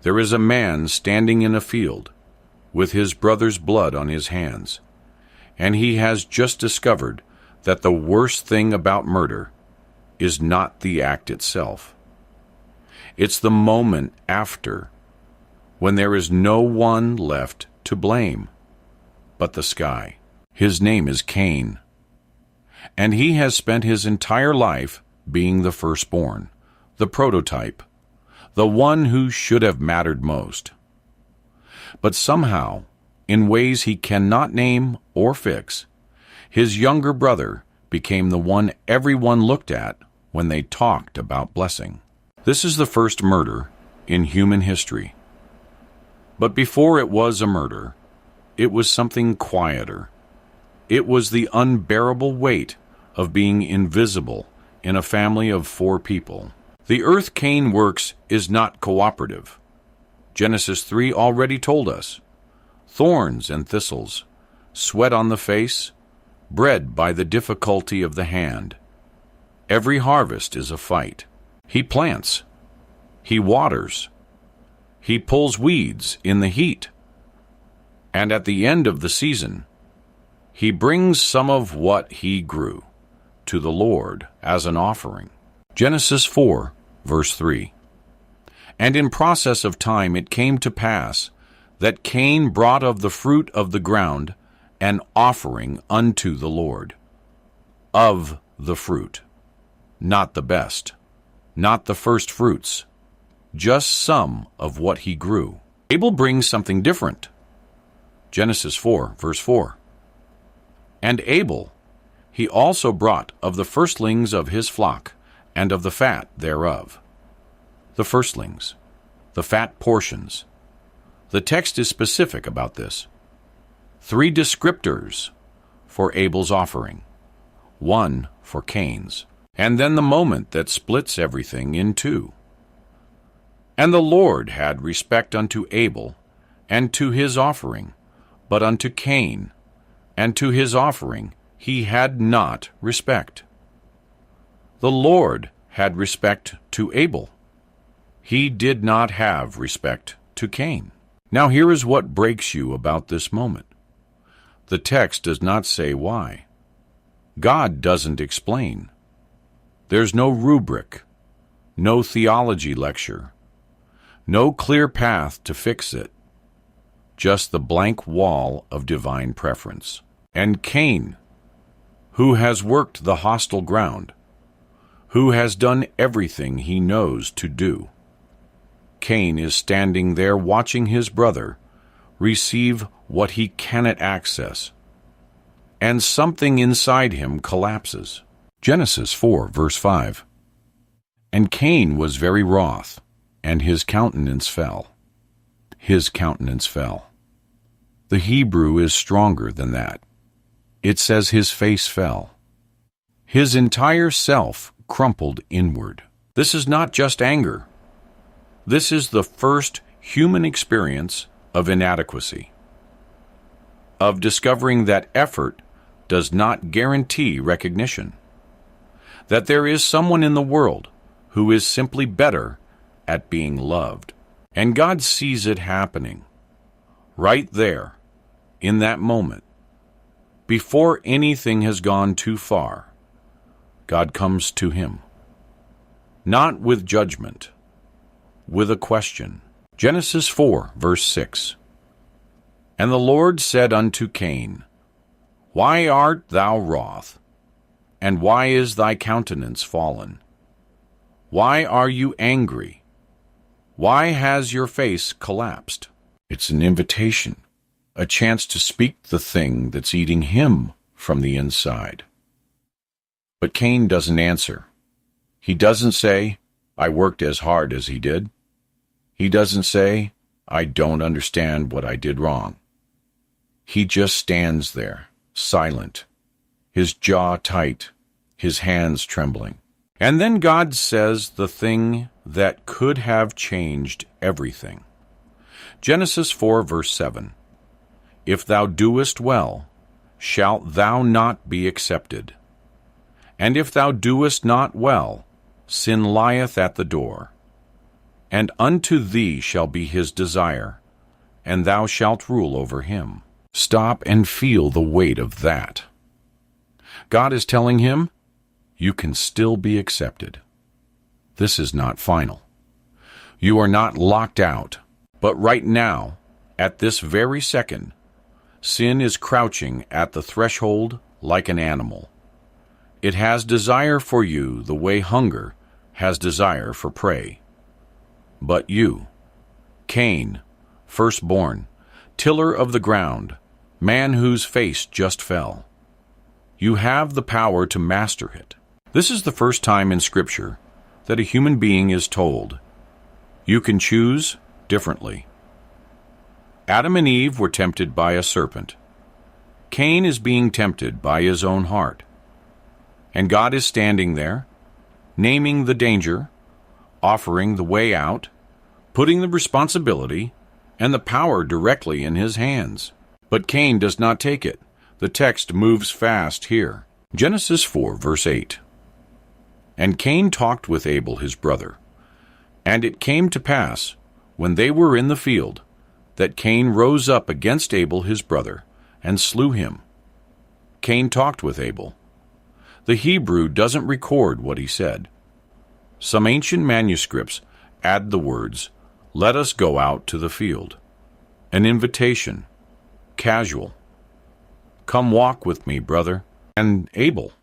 There is a man standing in a field with his brother's blood on his hands, and he has just discovered that the worst thing about murder is not the act itself. It's the moment after, when there is no one left to blame but the sky. His name is Cain, and he has spent his entire life being the firstborn, the prototype, the one who should have mattered most. But somehow, in ways he cannot name or fix, his younger brother became the one everyone looked at when they talked about blessing. This is the first murder in human history. But before it was a murder, it was something quieter. It was the unbearable weight of being invisible in a family of 4 people. The earth Cain works is not cooperative. Genesis 3 already told us. Thorns and thistles, sweat on the face, bred by the difficulty of the hand. Every harvest is a fight. He plants. He waters. He pulls weeds in the heat. And at the end of the season, he brings some of what he grew to the Lord as an offering. Genesis 4, verse 3. And in process of time it came to pass that Cain brought of the fruit of the ground an offering unto the Lord. Of the fruit, not the best, not the first fruits, just some of what he grew. Abel brings something different. Genesis 4, verse 4. And Abel, he also brought of the firstlings of his flock, and of the fat thereof. The firstlings, the fat portions. The text is specific about this. 3 descriptors for Abel's offering, 1 for Cain's, and then the moment that splits everything in 2. And the Lord had respect unto Abel, and to his offering, but unto Cain, and to his offering he had not respect. The Lord had respect to Abel. He did not have respect to Cain. Now here is what breaks you about this moment. The text does not say why. God doesn't explain. There's no rubric, no theology lecture, no clear path to fix it, just the blank wall of divine preference. And Cain, who has worked the hostile ground, who has done everything he knows to do. Cain is standing there watching his brother receive what he cannot access, and something inside him collapses. Genesis 4, verse 5. And Cain was very wroth, and his countenance fell. His countenance fell. The Hebrew is stronger than that. It says his face fell. His entire self crumpled inward. This is not just anger. This is the first human experience of inadequacy, of discovering that effort does not guarantee recognition, that there is someone in the world who is simply better at being loved. And God sees it happening right there, in that moment. Before anything has gone too far, God comes to him, not with judgment, with a question. Genesis 4, verse 6. And the Lord said unto Cain, Why art thou wroth? And why is thy countenance fallen? Why are you angry? Why has your face collapsed? It's an invitation, a chance to speak the thing that's eating him from the inside. But Cain doesn't answer. He doesn't say, I worked as hard as he did. He doesn't say, I don't understand what I did wrong. He just stands there, silent, his jaw tight, his hands trembling. And then God says the thing that could have changed everything. Genesis 4, verse 7. If thou doest well, shalt thou not be accepted. And if thou doest not well, sin lieth at the door, and unto thee shall be his desire, and thou shalt rule over him. Stop and feel the weight of that. God is telling him, you can still be accepted. This is not final. You are not locked out, but right now, at this very second, sin is crouching at the threshold like an animal. It has desire for you the way hunger has desire for prey. But you, Cain, firstborn, tiller of the ground, man whose face just fell, you have the power to master it. This is the first time in Scripture that a human being is told, you can choose differently. Adam and Eve were tempted by a serpent. Cain is being tempted by his own heart. And God is standing there, naming the danger, offering the way out, putting the responsibility and the power directly in his hands. But Cain does not take it. The text moves fast here. Genesis 4, verse 8. And Cain talked with Abel his brother. And it came to pass, when they were in the field, that Cain rose up against Abel his brother, and slew him. Cain talked with Abel. The Hebrew doesn't record what he said. Some ancient manuscripts add the words, let us go out to the field. An invitation, casual. Come walk with me, brother. And Abel,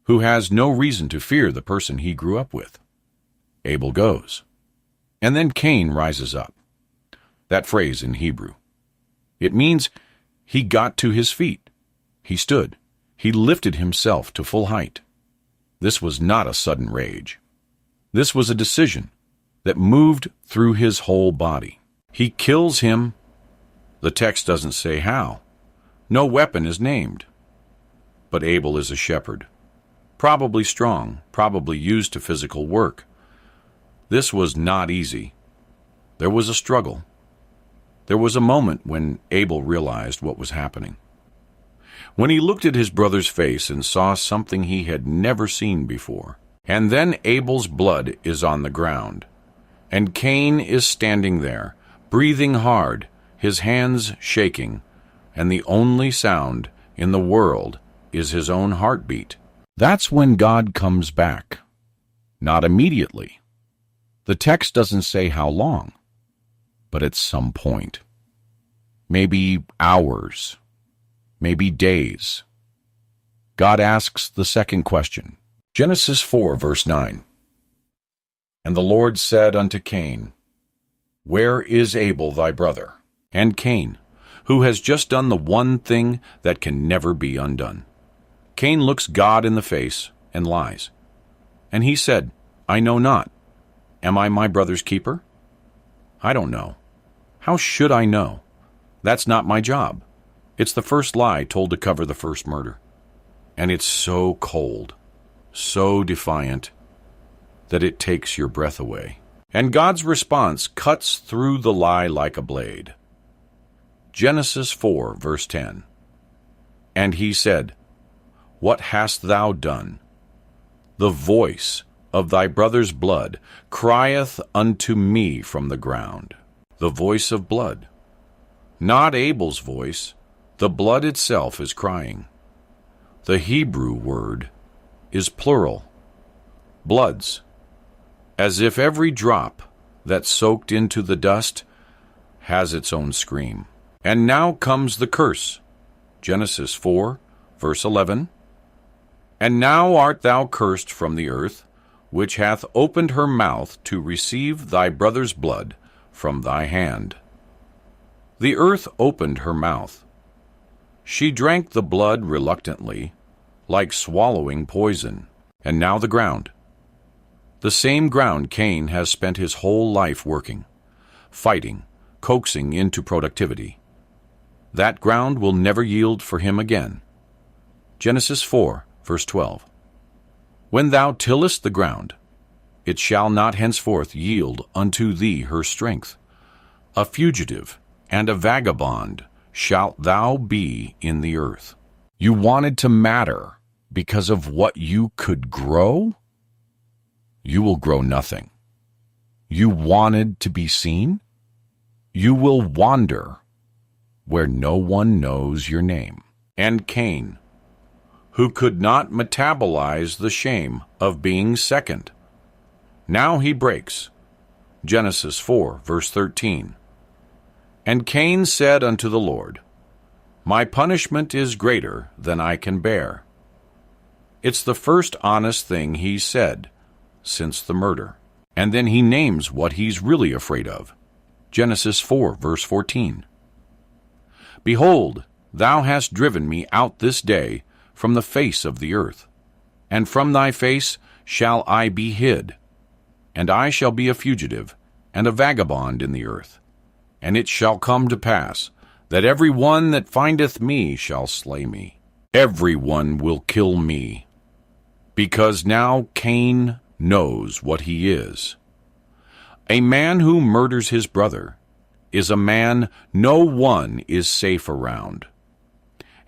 who has no reason to fear the person he grew up with. Abel goes. And then Cain rises up. That phrase in Hebrew. It means he got to his feet. He stood. He lifted himself to full height. This was not a sudden rage. This was a decision that moved through his whole body. He kills him. The text doesn't say how. No weapon is named. But Abel is a shepherd. Probably strong, probably used to physical work. This was not easy. There was a struggle. There was a moment when Abel realized what was happening. When he looked at his brother's face and saw something he had never seen before. And then Abel's blood is on the ground. And Cain is standing there, breathing hard, his hands shaking, and the only sound in the world is his own heartbeat. That's when God comes back. Not immediately. The text doesn't say how long, but at some point. Maybe hours. Maybe days. God asks the second question. Genesis 4, verse 9. And the Lord said unto Cain, where is Abel thy brother? And Cain, who has just done the one thing that can never be undone. Cain looks God in the face and lies. And he said, I know not. Am I my brother's keeper? I don't know. How should I know? That's not my job. It's the first lie told to cover the first murder. And it's so cold, so defiant, that it takes your breath away. And God's response cuts through the lie like a blade. Genesis 4, verse 10. And he said, what hast thou done? The voice of thy brother's blood crieth unto me from the ground. The voice of blood. Not Abel's voice. The blood itself is crying. The Hebrew word is plural. Bloods. As if every drop that soaked into the dust has its own scream. And now comes the curse. Genesis 4, verse 11. And now art thou cursed from the earth, which hath opened her mouth to receive thy brother's blood from thy hand. The earth opened her mouth. She drank the blood reluctantly, like swallowing poison. And now the ground. The same ground Cain has spent his whole life working, fighting, coaxing into productivity. That ground will never yield for him again. Genesis 4, verse 12. When thou tillest the ground, it shall not henceforth yield unto thee her strength. A fugitive and a vagabond shalt thou be in the earth. You wanted to matter because of what you could grow? You will grow nothing. You wanted to be seen? You will wander where no one knows your name. And Cain, who could not metabolize the shame of being second. Now he breaks. Genesis 4, verse 13. And Cain said unto the Lord, My punishment is greater than I can bear. It's the first honest thing he said since the murder. And then he names what he's really afraid of. Genesis 4, verse 14. Behold, thou hast driven me out this day from the face of the earth, and from thy face shall I be hid, and I shall be a fugitive and a vagabond in the earth. And it shall come to pass that every one that findeth me shall slay me. Every one will kill me, because now Cain knows what he is. A man who murders his brother is a man no one is safe around,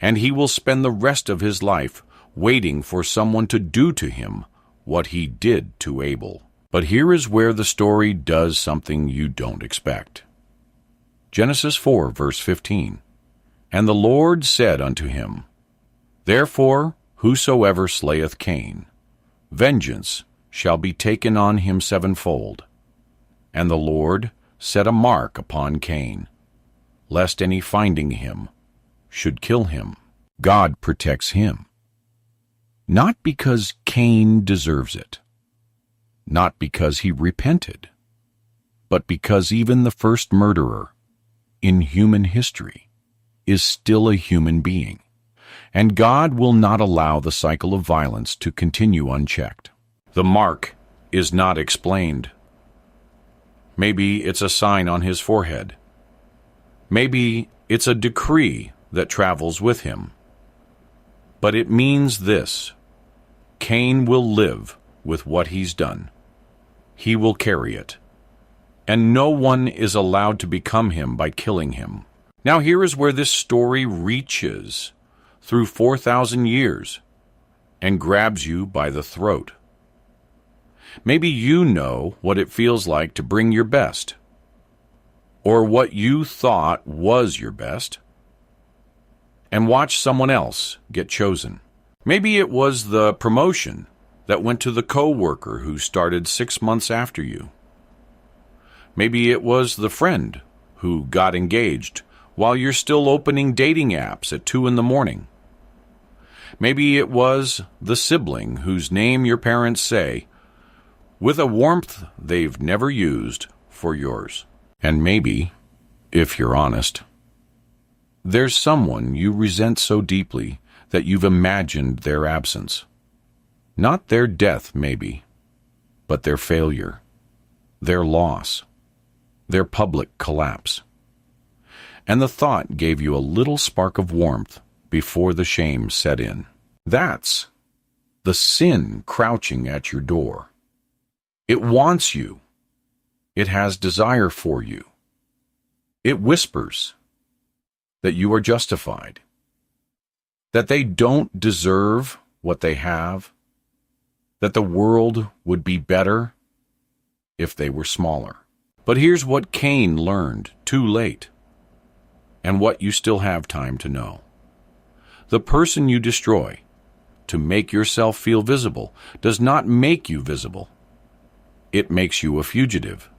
and he will spend the rest of his life waiting for someone to do to him what he did to Abel. But here is where the story does something you don't expect. Genesis 4, verse 15. And the Lord said unto him, Therefore whosoever slayeth Cain, vengeance shall be taken on him sevenfold. And the Lord set a mark upon Cain, lest any finding him should kill him. God protects him, not because Cain deserves it, not because he repented, but because even the first murderer in human history is still a human being, and God will not allow the cycle of violence to continue unchecked. The mark is not explained. Maybe it's a sign on his forehead. Maybe it's a decree that travels with him. But it means this: Cain will live with what he's done. He will carry it. And no one is allowed to become him by killing him. Now here is where this story reaches through 4,000 years and grabs you by the throat. Maybe you know what it feels like to bring your best, or what you thought was your best, and watch someone else get chosen. Maybe it was the promotion that went to the coworker who started 6 months after you. Maybe it was the friend who got engaged while you're still opening dating apps at 2 in the morning. Maybe it was the sibling whose name your parents say with a warmth they've never used for yours. And maybe, if you're honest, there's someone you resent so deeply that you've imagined their absence. Not their death, maybe, but their failure, their loss, their public collapse. And the thought gave you a little spark of warmth before the shame set in. That's the sin crouching at your door. It wants you. It has desire for you. It whispers that you are justified, that they don't deserve what they have, that the world would be better if they were smaller. But here's what Cain learned too late, and what you still have time to know. The person you destroy to make yourself feel visible does not make you visible. It makes you a fugitive.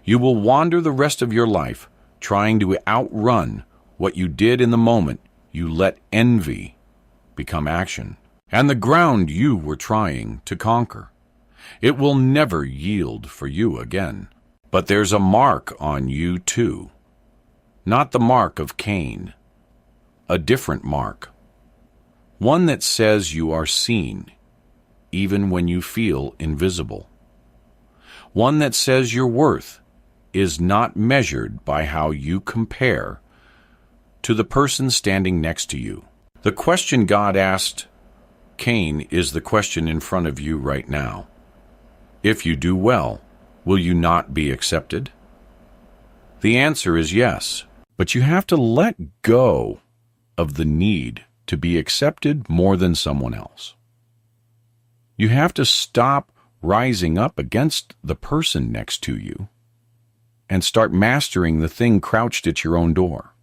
You will wander the rest of your life trying to outrun what you did in the moment you let envy become action, and the ground you were trying to conquer. It will never yield for you again. But there's a mark on you too. Not the mark of Cain, a different mark. One that says you are seen, even when you feel invisible. One that says your worth is not measured by how you compare to the person standing next to you. The question God asked Cain is the question in front of you right now. If you do well, will you not be accepted? The answer is yes, but you have to let go of the need to be accepted more than someone else. You have to stop rising up against the person next to you and start mastering the thing crouched at your own door.